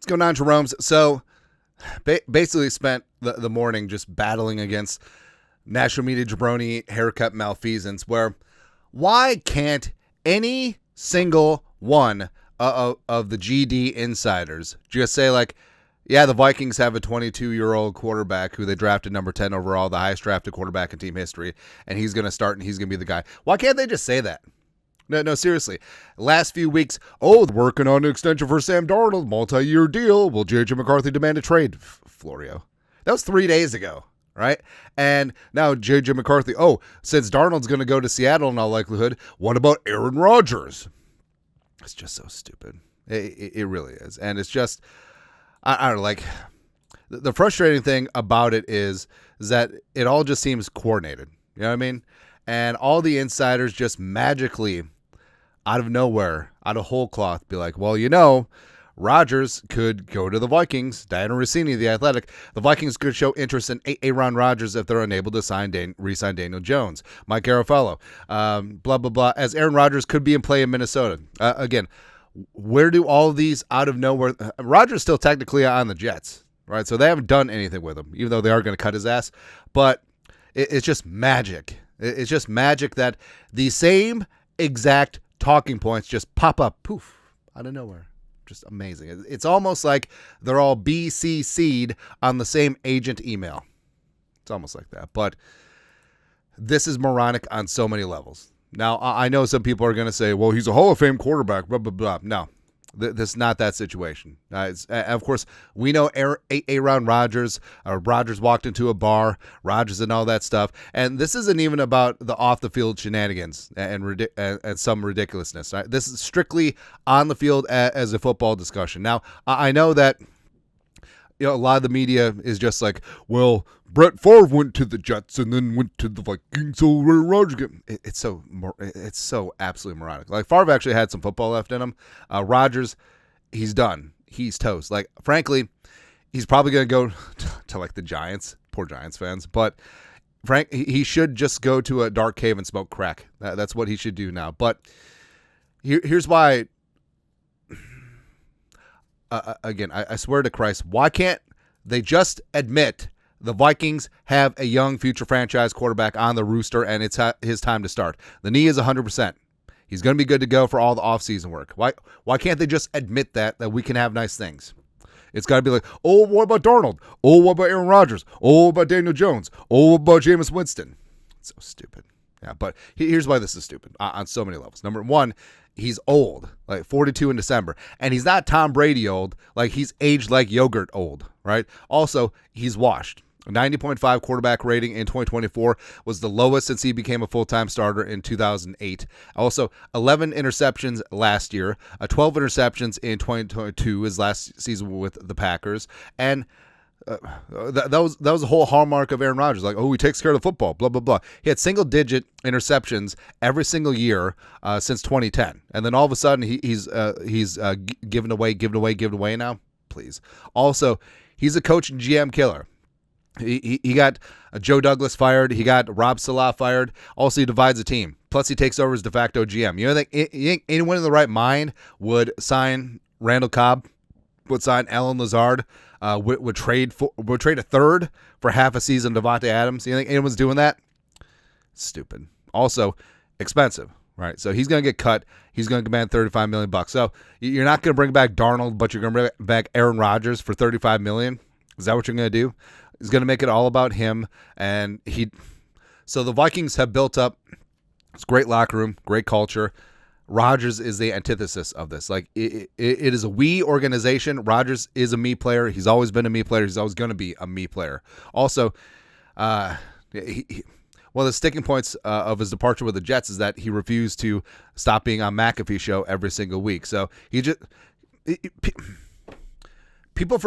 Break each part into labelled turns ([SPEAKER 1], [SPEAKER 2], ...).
[SPEAKER 1] going on, Jerome's? So basically spent the morning just battling against national media jabroni haircut malfeasance, where why can't any single one of the GD insiders just say, like, yeah, the Vikings have a 22-year-old quarterback who they drafted number 10 overall, the highest drafted quarterback in team history, and he's going to start and he's going to be the guy. Why can't they just say that? No, seriously. Last few weeks, working on an extension for Sam Darnold, multi-year deal. Will J.J. McCarthy demand a trade? Florio. That was 3 days ago, right? And now J.J. McCarthy, since Darnold's going to go to Seattle in all likelihood, what about Aaron Rodgers? It's just so stupid. It really is. And it's just, I don't know, like, the frustrating thing about it is that it all just seems coordinated. You know what I mean? And all the insiders just magically, out of nowhere, out of whole cloth, be like, well, Rodgers could go to the Vikings. Diana Rossini, The Athletic. The Vikings could show interest in Aaron Rodgers if they're unable to re-sign Daniel Jones. Mike Garafolo, blah, blah, blah, as Aaron Rodgers could be in play in Minnesota. Again, where do all of these out of nowhere? Rodgers still technically on the Jets, right? So they haven't done anything with him, even though they are going to cut his ass. But it's just magic. It's just magic that the same exact talking points just pop up, poof, out of nowhere. Just amazing. It's almost like they're all BCC'd on the same agent email. It's almost like that. But this is moronic on so many levels. Now, I know some people are going to say, well, he's a Hall of Fame quarterback, blah, blah, blah. No, this is not that situation. Of course, we know Aaron Rodgers. Rodgers walked into a bar, Rodgers and all that stuff. And this isn't even about the off-the-field shenanigans and some ridiculousness. Right? This is strictly on the field as a football discussion. Now, I know that a lot of the media is just like, well, Brett Favre went to the Jets and then went to the Vikings, so Rodgers. It's so absolutely moronic. Like, Favre actually had some football left in him. Rodgers, he's done. He's toast. Like, frankly, he's probably going to go to like the Giants. Poor Giants fans. But he should just go to a dark cave and smoke crack. That's what he should do now. But here's why. Again, I swear to Christ, why can't they just admit the Vikings have a young future franchise quarterback on the rooster and it's his time to start? The knee is 100%. He's going to be good to go for all the offseason work. Why can't they just admit that we can have nice things? It's got to be like, what about Darnold? What about Aaron Rodgers? What about Daniel Jones? What about Jameis Winston? It's so stupid. Yeah, but here's why this is stupid on so many levels. Number one, he's old, like 42 in December. And he's not Tom Brady old, like he's aged like yogurt old, right? Also, he's washed. A 90.5 quarterback rating in 2024 was the lowest since he became a full-time starter in 2008. Also, 11 interceptions last year, 12 interceptions in 2022, his last season with the Packers. And that was the whole hallmark of Aaron Rodgers. Like, he takes care of the football, blah, blah, blah. He had single-digit interceptions every single year since 2010. And then all of a sudden, he's given away now. Please. Also, he's a coach and GM killer. He got Joe Douglas fired. He got Rob Salah fired. Also, he divides the team. Plus, he takes over as de facto GM. You think anyone in the right mind would sign Randall Cobb, would sign Alan Lazard, would trade a third for half a season Devontae Adams? You think anyone's doing that? Stupid. Also, expensive, right? So he's going to get cut. He's going to command $35 million. So you're not going to bring back Darnold, but you're going to bring back Aaron Rodgers for $35 million. Is that what you're going to do? He's going to make it all about him. And so the Vikings have built up this great locker room, great culture. Rodgers is the antithesis of this. Like, it is a we organization. Rodgers is a me player. He's always been a me player. He's always going to be a me player. Also, one of the sticking points of his departure with the Jets is that he refused to stop being on McAfee show every single week. So people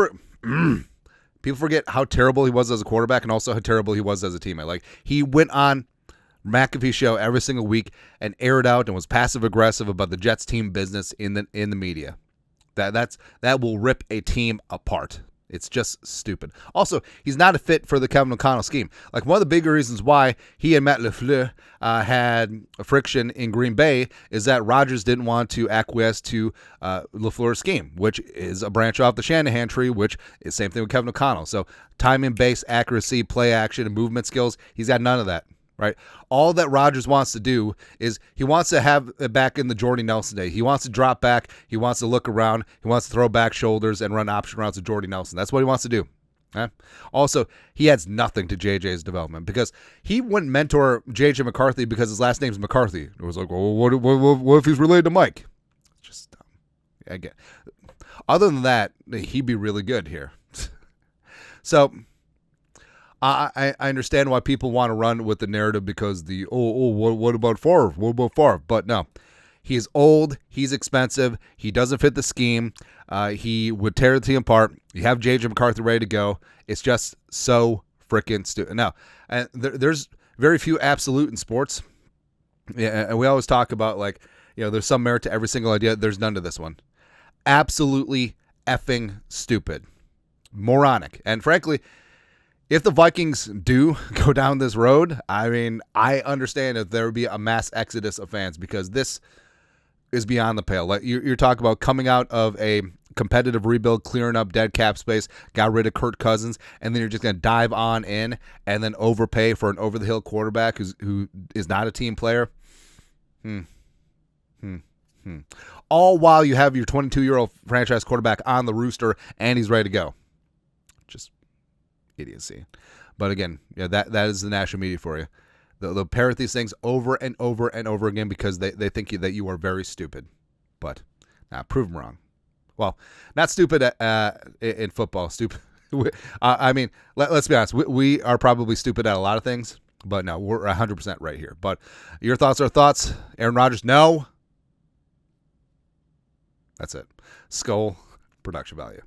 [SPEAKER 1] forget how terrible he was as a quarterback and also how terrible he was as a teammate. Like, he went on McAfee show every single week and aired out and was passive aggressive about the Jets team business in the media. That will rip a team apart. It's just stupid. Also, he's not a fit for the Kevin O'Connell scheme. Like, one of the bigger reasons why he and Matt LaFleur had a friction in Green Bay is that Rodgers didn't want to acquiesce to LaFleur's scheme, which is a branch off the Shanahan tree, which is the same thing with Kevin O'Connell. So timing-based accuracy, play action, and movement skills, he's got none of that. Right? All that Rodgers wants to do is he wants to have it back in the Jordy Nelson day. He wants to drop back. He wants to look around. He wants to throw back shoulders and run option routes to Jordy Nelson. That's what he wants to do. Okay? Also, he adds nothing to JJ's development because he wouldn't mentor JJ McCarthy because his last name's McCarthy. It was like, well, what if he's related to Mike? It's just dumb. Again, other than that, he'd be really good here. So I understand why people want to run with the narrative because what about Favre? What about Favre? But no, he's old. He's expensive. He doesn't fit the scheme. He would tear the team apart. You have J.J. McCarthy ready to go. It's just so freaking stupid. Now, and there's very few absolute in sports. Yeah, and we always talk about, like, there's some merit to every single idea. There's none to this one. Absolutely effing stupid. Moronic. And frankly, if the Vikings do go down this road, I mean, I understand if there would be a mass exodus of fans because this is beyond the pale. Like you're talking about coming out of a competitive rebuild, clearing up dead cap space, got rid of Kirk Cousins, and then you're just going to dive on in and then overpay for an over-the-hill quarterback who is not a team player. All while you have your 22-year-old franchise quarterback on the rooster and he's ready to go. Just idiocy. But again, that is the national media for you. They'll parrot these things over and over and over again because they think that you are very stupid. But now prove them wrong. Well, not stupid in football. Stupid. I mean, let's be honest. We are probably stupid at a lot of things, but no, we're 100% right here. But your thoughts are thoughts. Aaron Rodgers, no. That's it. Skull production value.